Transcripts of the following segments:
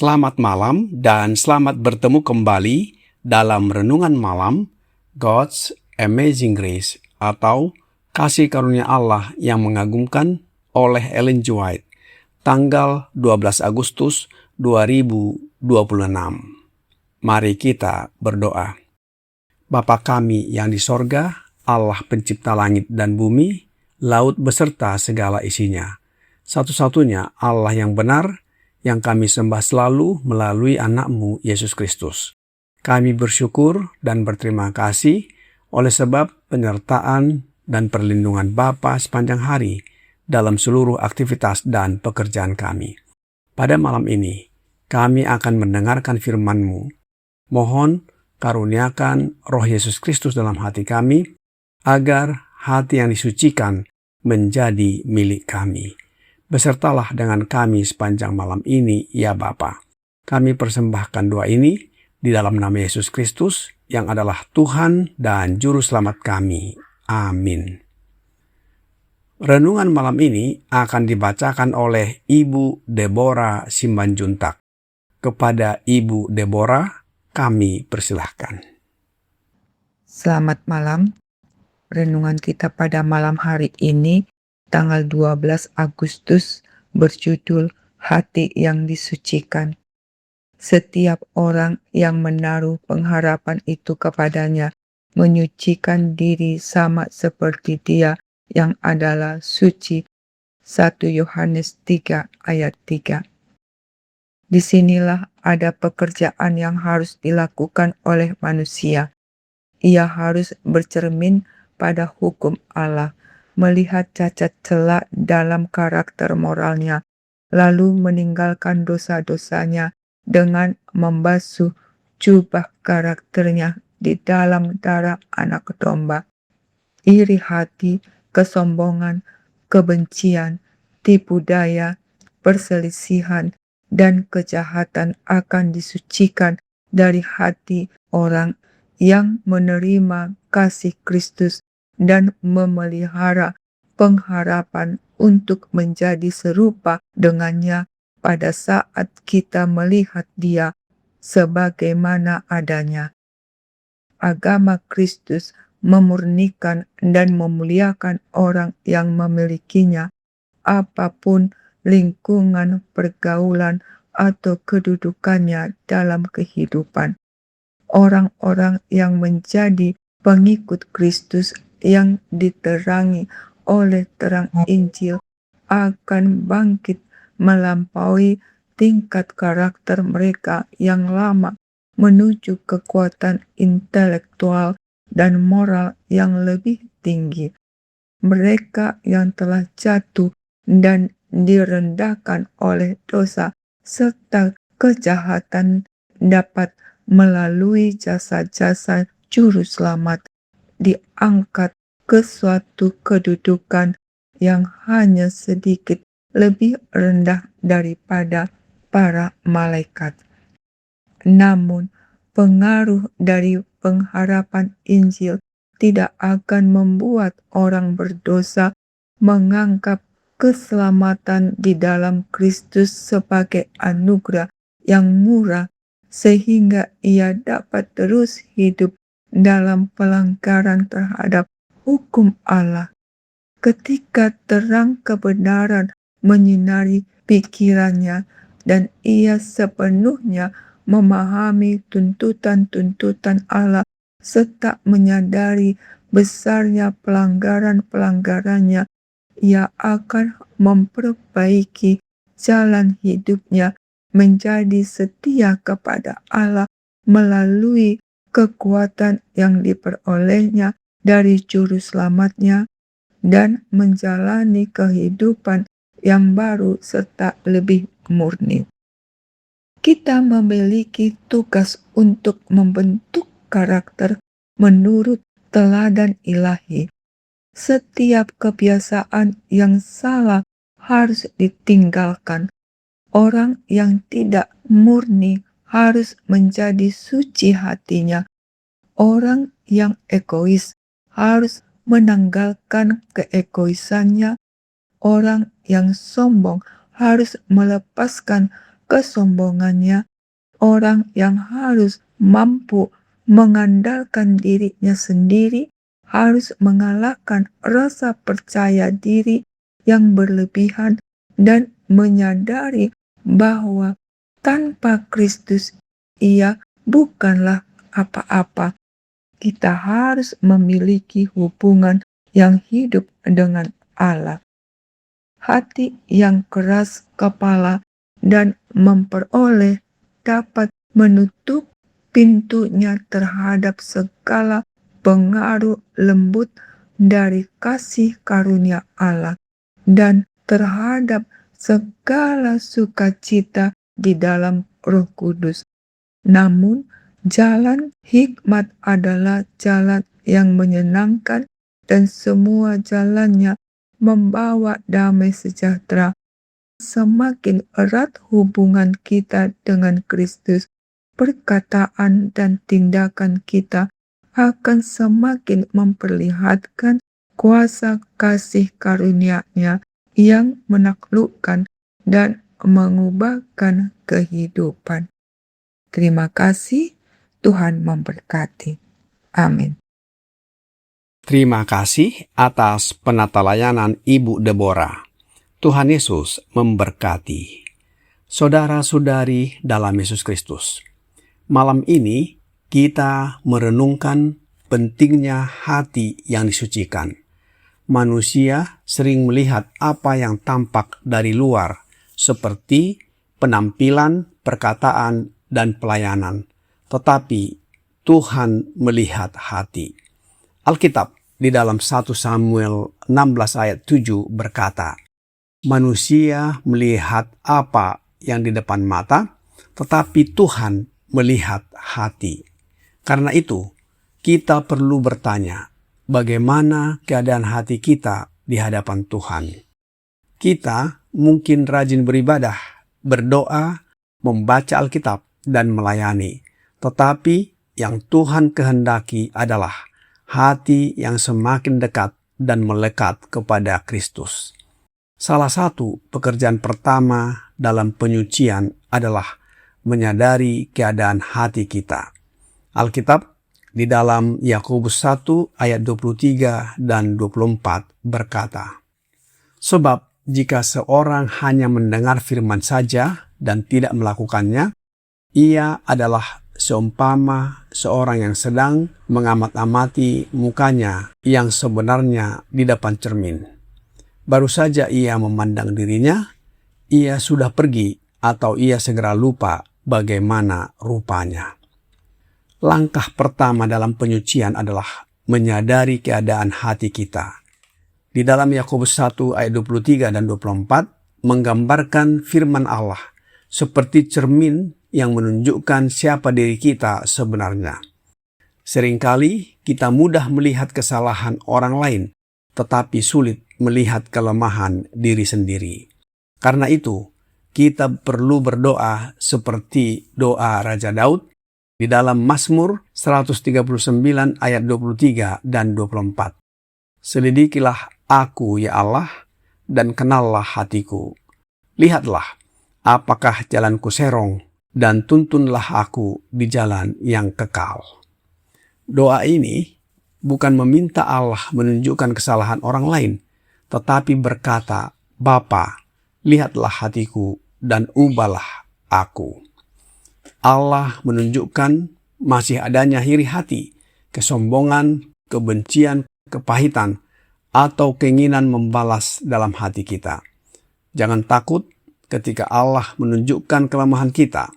Selamat malam dan selamat bertemu kembali dalam Renungan Malam God's Amazing Grace atau Kasih Karunia Allah yang Mengagumkan oleh Ellen G. White, tanggal 12 Agustus 2026. Mari kita berdoa. Bapa kami yang di sorga, Allah pencipta langit dan bumi, laut beserta segala isinya. Satu-satunya Allah yang benar, yang kami sembah selalu melalui anak-Mu, Yesus Kristus. Kami bersyukur dan berterima kasih oleh sebab penyertaan dan perlindungan Bapa sepanjang hari dalam seluruh aktivitas dan pekerjaan kami. Pada malam ini, kami akan mendengarkan firman-Mu. Mohon karuniakan Roh Yesus Kristus dalam hati kami, agar hati yang disucikan menjadi milik kami. Besertalah dengan kami sepanjang malam ini, ya Bapa. Kami persembahkan doa ini di dalam nama Yesus Kristus yang adalah Tuhan dan Juru Selamat kami. Amin. Renungan malam ini akan dibacakan oleh Ibu Deborah Simanjuntak. Kepada Ibu Deborah, kami persilahkan. Selamat malam. Renungan kita pada malam hari ini tanggal 12 Agustus berjudul Hati yang Disucikan. Setiap orang yang menaruh pengharapan itu kepadanya menyucikan diri sama seperti Dia yang adalah suci. 1 Yohanes 3 ayat 3. Disinilah ada pekerjaan yang harus dilakukan oleh manusia. Ia harus bercermin pada hukum Allah, melihat cacat celah dalam karakter moralnya, lalu meninggalkan dosa-dosanya dengan membasuh jubah karakternya di dalam darah anak domba. Iri hati, kesombongan, kebencian, tipu daya, perselisihan, dan kejahatan akan disucikan dari hati orang yang menerima kasih Kristus dan memelihara pengharapan untuk menjadi serupa dengannya pada saat kita melihat Dia sebagaimana adanya. Agama Kristus memurnikan dan memuliakan orang yang memilikinya, apapun lingkungan pergaulan atau kedudukannya dalam kehidupan. Orang-orang yang menjadi pengikut Kristus yang diterangi oleh terang Injil akan bangkit melampaui tingkat karakter mereka yang lama menuju kekuatan intelektual dan moral yang lebih tinggi. Mereka yang telah jatuh dan direndahkan oleh dosa serta kejahatan dapat melalui jasa-jasa Juru Selamat diangkat ke suatu kedudukan yang hanya sedikit lebih rendah daripada para malaikat. Namun, pengaruh dari pengharapan Injil tidak akan membuat orang berdosa menganggap keselamatan di dalam Kristus sebagai anugerah yang murah, sehingga ia dapat terus hidup dalam pelanggaran terhadap hukum Allah. Ketika terang kebenaran menyinari pikirannya dan ia sepenuhnya memahami tuntutan-tuntutan Allah serta menyadari besarnya pelanggaran-pelanggarannya, ia akan memperbaiki jalan hidupnya menjadi setia kepada Allah melalui kekuatan yang diperolehnya dari Juru Selamatnya dan menjalani kehidupan yang baru serta lebih murni. Kita memiliki tugas untuk membentuk karakter menurut teladan ilahi. Setiap kebiasaan yang salah harus ditinggalkan. Orang yang tidak murni harus menjadi suci hatinya. Orang yang egois harus menanggalkan keegoisannya. Orang yang sombong harus melepaskan kesombongannya. Orang yang harus mampu mengandalkan dirinya sendiri harus mengalahkan rasa percaya diri yang berlebihan dan menyadari bahwa tanpa Kristus ia bukanlah apa-apa. Kita harus memiliki hubungan yang hidup dengan Allah. Hati yang keras kepala dan memperoleh dapat menutup pintunya terhadap segala pengaruh lembut dari kasih karunia Allah dan terhadap segala sukacita di dalam Roh Kudus. Namun, jalan hikmat adalah jalan yang menyenangkan dan semua jalannya membawa damai sejahtera. Semakin erat hubungan kita dengan Kristus, perkataan dan tindakan kita akan semakin memperlihatkan kuasa kasih karunia-Nya yang menaklukkan dan mengubahkan kehidupan. Terima kasih, Tuhan memberkati. Amin. Terima kasih atas penata layanan Ibu Deborah. Tuhan Yesus memberkati. Saudara-saudari dalam Yesus Kristus, malam ini kita merenungkan pentingnya hati yang disucikan. Manusia sering melihat apa yang tampak dari luar, seperti penampilan, perkataan, dan pelayanan. Tetapi Tuhan melihat hati. Alkitab di dalam 1 Samuel 16 ayat 7 berkata, manusia melihat apa yang di depan mata, tetapi Tuhan melihat hati. Karena itu, kita perlu bertanya, bagaimana keadaan hati kita di hadapan Tuhan? Kita mungkin rajin beribadah, berdoa, membaca Alkitab, dan melayani. Tetapi yang Tuhan kehendaki adalah hati yang semakin dekat dan melekat kepada Kristus. Salah satu pekerjaan pertama dalam penyucian adalah menyadari keadaan hati kita. Alkitab di dalam Yakobus 1 ayat 23 dan 24 berkata, sebab jika seorang hanya mendengar firman saja dan tidak melakukannya, ia adalah seumpama seorang yang sedang mengamat-amati mukanya yang sebenarnya di depan cermin. Baru saja ia memandang dirinya, ia sudah pergi atau ia segera lupa bagaimana rupanya. Langkah pertama dalam penyucian adalah menyadari keadaan hati kita. Di dalam Yakobus 1 ayat 23 dan 24 menggambarkan firman Allah seperti cermin yang menunjukkan siapa diri kita sebenarnya. Seringkali kita mudah melihat kesalahan orang lain, tetapi sulit melihat kelemahan diri sendiri. Karena itu, kita perlu berdoa seperti doa Raja Daud di dalam Mazmur 139 ayat 23 dan 24. Selidikilah aku ya Allah, dan kenallah hatiku. Lihatlah, apakah jalanku serong, dan tuntunlah aku di jalan yang kekal. Doa ini bukan meminta Allah menunjukkan kesalahan orang lain, tetapi berkata, Bapa, lihatlah hatiku dan ubahlah aku. Allah menunjukkan masih adanya iri hati, kesombongan, kebencian, kepahitan, atau keinginan membalas dalam hati kita. Jangan takut ketika Allah menunjukkan kelemahan kita.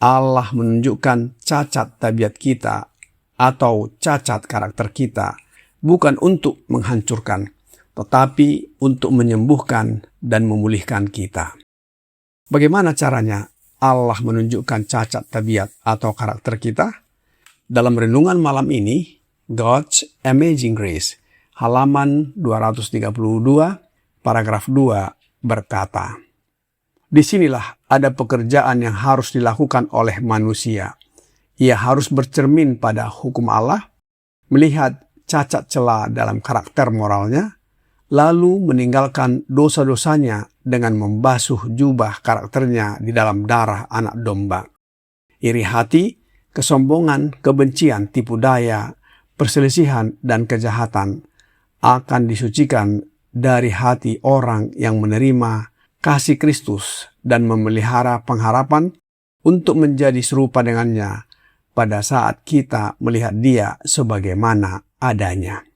Allah menunjukkan cacat tabiat kita atau cacat karakter kita, bukan untuk menghancurkan, tetapi untuk menyembuhkan dan memulihkan kita. Bagaimana caranya Allah menunjukkan cacat tabiat atau karakter kita? Dalam renungan malam ini, God's Amazing Grace, halaman 232, paragraf 2 berkata, "Disinilah ada pekerjaan yang harus dilakukan oleh manusia. Ia harus bercermin pada hukum Allah, melihat cacat celah dalam karakter moralnya, lalu meninggalkan dosa-dosanya dengan membasuh jubah karakternya di dalam darah anak domba. Iri hati, kesombongan, kebencian, tipu daya, perselisihan, dan kejahatan akan disucikan dari hati orang yang menerima kasih Kristus dan memelihara pengharapan untuk menjadi serupa dengannya pada saat kita melihat Dia sebagaimana adanya."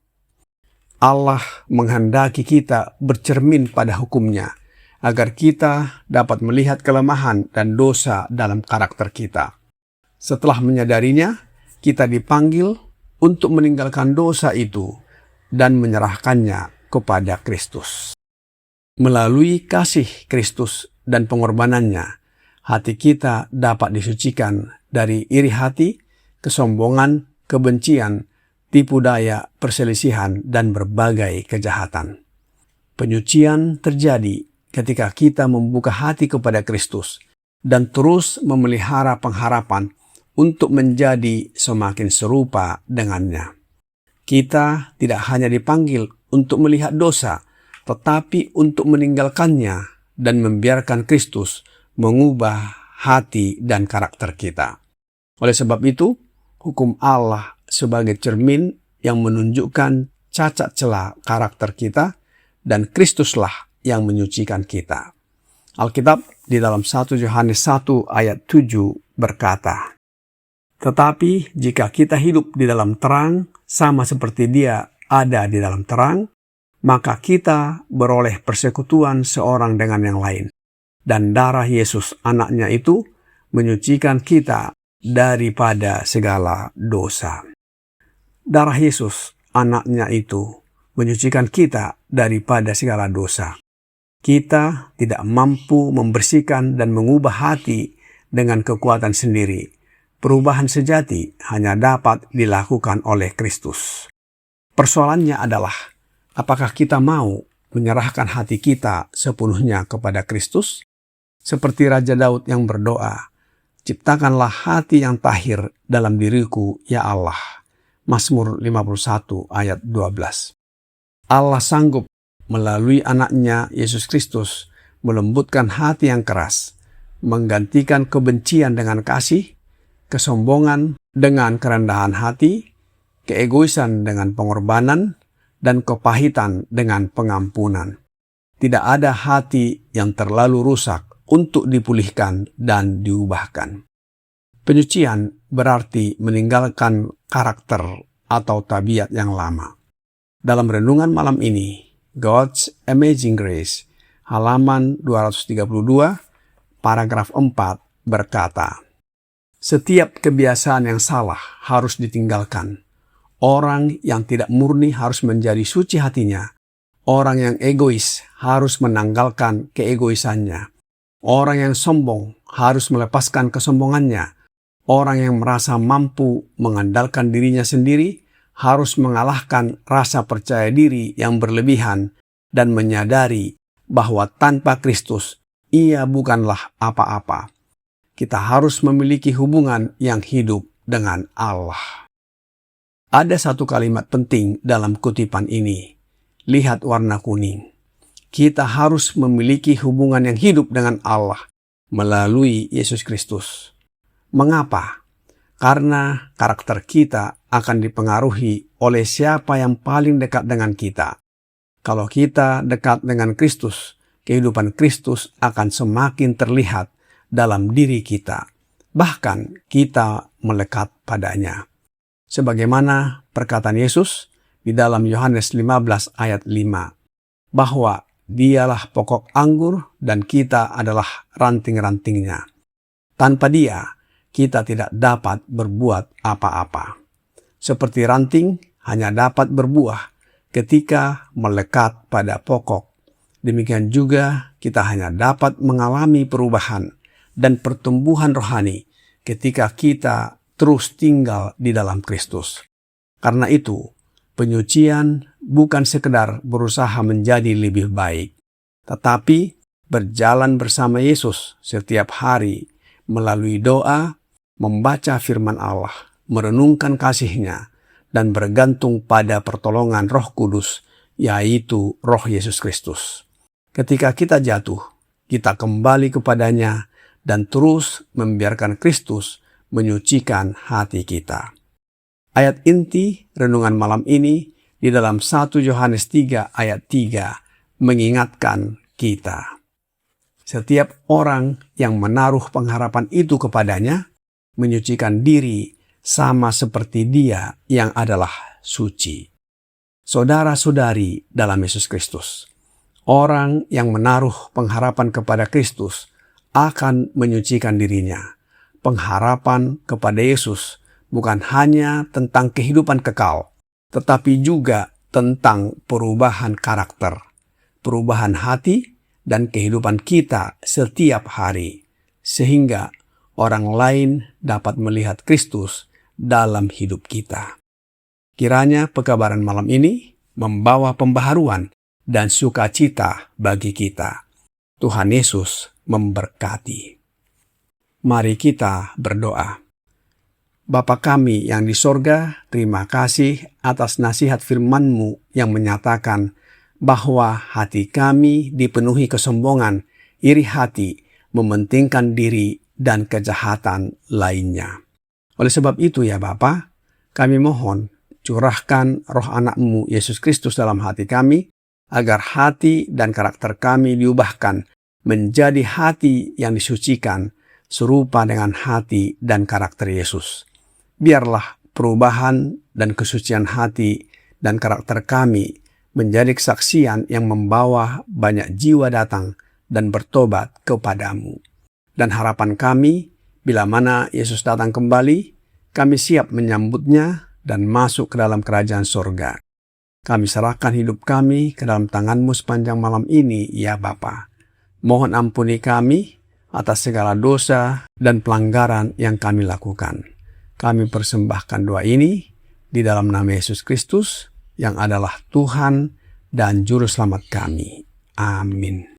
Allah menghendaki kita bercermin pada hukum-Nya, agar kita dapat melihat kelemahan dan dosa dalam karakter kita. Setelah menyadarinya, kita dipanggil untuk meninggalkan dosa itu dan menyerahkannya kepada Kristus. Melalui kasih Kristus dan pengorbanannya, hati kita dapat disucikan dari iri hati, kesombongan, kebencian, tipu daya, perselisihan, dan berbagai kejahatan. Penyucian terjadi ketika kita membuka hati kepada Kristus dan terus memelihara pengharapan untuk menjadi semakin serupa dengannya. Kita tidak hanya dipanggil untuk melihat dosa, tetapi untuk meninggalkannya dan membiarkan Kristus mengubah hati dan karakter kita. Oleh sebab itu, hukum Allah sebagai cermin yang menunjukkan cacat celah karakter kita, dan Kristuslah yang menyucikan kita. Alkitab di dalam 1 Yohanes 1 ayat 7 berkata, "Tetapi jika kita hidup di dalam terang, sama seperti Dia ada di dalam terang, maka kita beroleh persekutuan seorang dengan yang lain. Dan darah Yesus anaknya itu menyucikan kita daripada segala dosa." Darah Yesus anaknya itu menyucikan kita daripada segala dosa. Kita tidak mampu membersihkan dan mengubah hati dengan kekuatan sendiri. Perubahan sejati hanya dapat dilakukan oleh Kristus. Persoalannya adalah, apakah kita mau menyerahkan hati kita sepenuhnya kepada Kristus? Seperti Raja Daud yang berdoa, "Ciptakanlah hati yang tahir dalam diriku, ya Allah." Mazmur 51 ayat 12. Allah sanggup melalui anaknya Yesus Kristus melembutkan hati yang keras, menggantikan kebencian dengan kasih, kesombongan dengan kerendahan hati, keegoisan dengan pengorbanan, dan kepahitan dengan pengampunan. Tidak ada hati yang terlalu rusak untuk dipulihkan dan diubahkan. Penyucian berarti meninggalkan karakter atau tabiat yang lama. Dalam renungan malam ini, God's Amazing Grace, halaman 232, paragraf 4 berkata, "Setiap kebiasaan yang salah harus ditinggalkan. Orang yang tidak murni harus menjadi suci hatinya. Orang yang egois harus menanggalkan keegoisannya. Orang yang sombong harus melepaskan kesombongannya. Orang yang merasa mampu mengandalkan dirinya sendiri harus mengalahkan rasa percaya diri yang berlebihan dan menyadari bahwa tanpa Kristus ia bukanlah apa-apa. Kita harus memiliki hubungan yang hidup dengan Allah." Ada satu kalimat penting dalam kutipan ini. Lihat warna kuning. Kita harus memiliki hubungan yang hidup dengan Allah melalui Yesus Kristus. Mengapa? Karena karakter kita akan dipengaruhi oleh siapa yang paling dekat dengan kita. Kalau kita dekat dengan Kristus, kehidupan Kristus akan semakin terlihat dalam diri kita. Bahkan kita melekat padanya. Sebagaimana perkataan Yesus di dalam Yohanes 15 ayat 5, bahwa Dialah pokok anggur dan kita adalah ranting-rantingnya. Tanpa Dia, kita tidak dapat berbuat apa-apa. Seperti ranting hanya dapat berbuah ketika melekat pada pokok. Demikian juga kita hanya dapat mengalami perubahan dan pertumbuhan rohani ketika kita terus tinggal di dalam Kristus. Karena itu, penyucian bukan sekedar berusaha menjadi lebih baik, tetapi berjalan bersama Yesus setiap hari melalui doa, membaca firman Allah, merenungkan kasih-Nya, dan bergantung pada pertolongan Roh Kudus, yaitu Roh Yesus Kristus. Ketika kita jatuh, kita kembali kepadanya dan terus membiarkan Kristus menyucikan hati kita. Ayat inti renungan malam ini di dalam 1 Yohanes 3 ayat 3 mengingatkan kita. Setiap orang yang menaruh pengharapan itu kepadanya menyucikan diri sama seperti Dia yang adalah suci. Saudara-saudari dalam Yesus Kristus, orang yang menaruh pengharapan kepada Kristus akan menyucikan dirinya. Pengharapan kepada Yesus bukan hanya tentang kehidupan kekal, tetapi juga tentang perubahan karakter, perubahan hati, dan kehidupan kita setiap hari, sehingga orang lain dapat melihat Kristus dalam hidup kita. Kiranya pekabaran malam ini membawa pembaharuan dan sukacita bagi kita. Tuhan Yesus memberkati. Mari kita berdoa. Bapa kami yang di sorga, terima kasih atas nasihat firman-Mu yang menyatakan bahwa hati kami dipenuhi kesombongan, iri hati, mementingkan diri, dan kejahatan lainnya. Oleh sebab itu ya Bapa, kami mohon curahkan roh anak-Mu Yesus Kristus dalam hati kami, agar hati dan karakter kami diubahkan menjadi hati yang disucikan, serupa dengan hati dan karakter Yesus. Biarlah perubahan dan kesucian hati dan karakter kami menjadi kesaksian yang membawa banyak jiwa datang dan bertobat kepadamu. Dan harapan kami, bila mana Yesus datang kembali, kami siap menyambutnya dan masuk ke dalam kerajaan sorga. Kami serahkan hidup kami ke dalam tangan-Mu sepanjang malam ini, ya Bapa. Mohon ampuni kami atas segala dosa dan pelanggaran yang kami lakukan. Kami persembahkan doa ini di dalam nama Yesus Kristus yang adalah Tuhan dan Juru Selamat kami. Amin.